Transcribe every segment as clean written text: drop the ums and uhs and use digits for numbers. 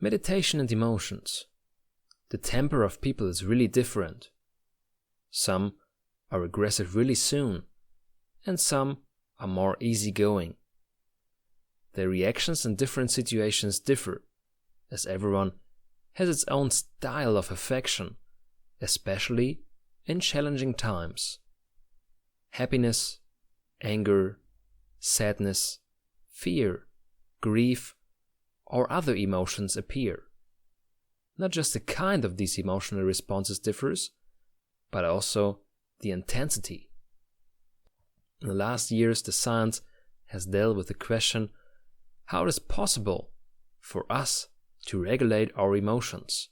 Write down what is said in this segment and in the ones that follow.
Meditation and emotions. The temper of people is really different. Some are aggressive really soon, and some are more easygoing. Their reactions in different situations differ, as everyone has its own style of affection, especially in challenging times. Happiness, anger, sadness, fear, grief, or other emotions appear. Not just the kind of these emotional responses differs, but also the intensity. In the last years, the science has dealt with the question how it is possible for us to regulate our emotions.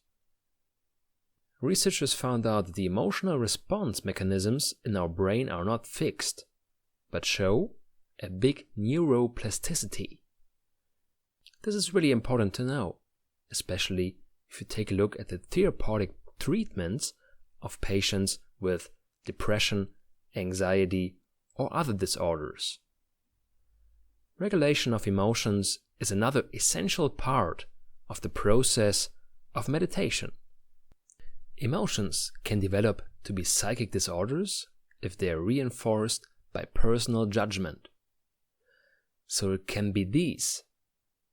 Researchers found out that the emotional response mechanisms in our brain are not fixed, but show a big neuroplasticity. This is really important to know, especially if you take a look at the therapeutic treatments of patients with depression, anxiety, or other disorders. Regulation of emotions is another essential part of the process of meditation. Emotions can develop to be psychic disorders if they are reinforced by personal judgment. So it can be these,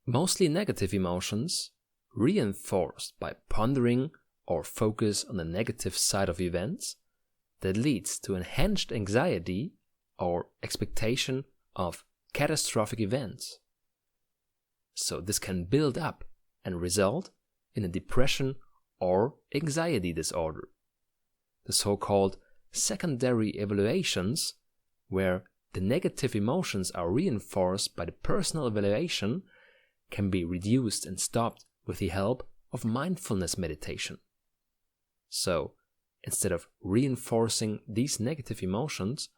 mostly negative emotions, reinforced by pondering or focus on the negative side of events, that leads to enhanced anxiety or expectation of catastrophic events. So this can build up and result in a depression or anxiety disorder. The so-called secondary evaluations, where the negative emotions are reinforced by the personal evaluation, can be reduced and stopped with the help of mindfulness meditation. So, instead of reinforcing these negative emotions,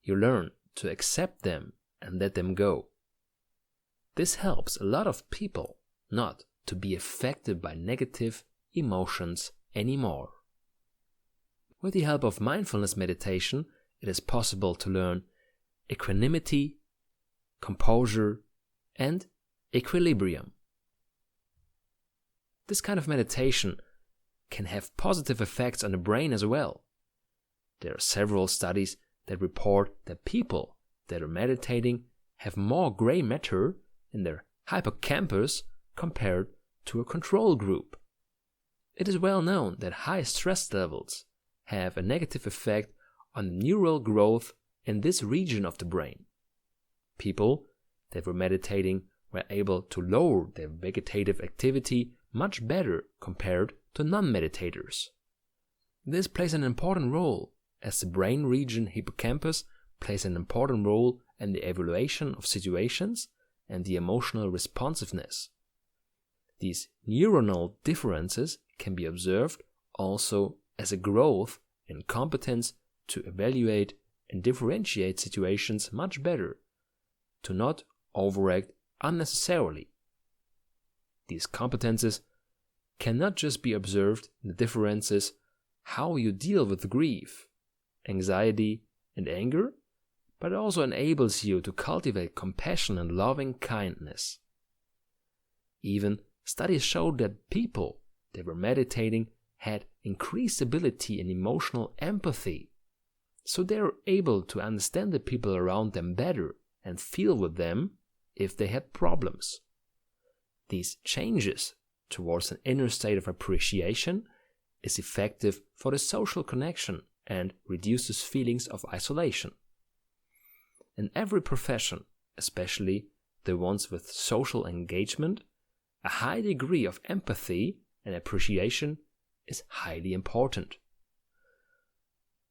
you learn to accept them and let them go. This helps a lot of people not to be affected by negative emotions anymore. With the help of mindfulness meditation, it is possible to learn equanimity, composure, and equilibrium. This kind of meditation can have positive effects on the brain as well. There are several studies that report that people that are meditating have more gray matter in their hippocampus compared to a control group. It is well known that high stress levels have a negative effect on the neural growth in this region of the brain. People that were meditating were able to lower their vegetative activity much better compared to non-meditators. This plays an important role, as the brain region hippocampus plays an important role in the evaluation of situations and the emotional responsiveness. These neuronal differences can be observed also as a growth in competence to evaluate and differentiate situations much better, to not overact unnecessarily. These competences can not just be observed in the differences how you deal with grief, anxiety, and anger, but it also enables you to cultivate compassion and loving kindness. Even studies showed that people that were meditating had increased ability in emotional empathy, so they were able to understand the people around them better and feel with them if they had problems. These changes towards an inner state of appreciation is effective for the social connection and reduces feelings of isolation. In every profession, especially the ones with social engagement, a high degree of empathy and appreciation is highly important.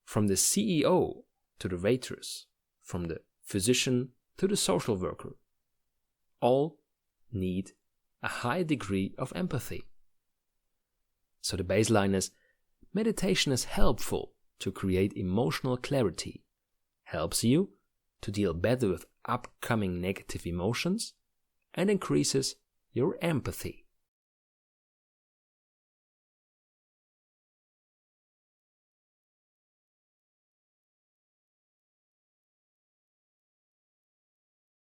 From the CEO to the waitress, from the physician to the social worker, all need a high degree of empathy. So the baseline is, meditation is helpful to create emotional clarity, helps you to deal better with upcoming negative emotions, and increases your empathy.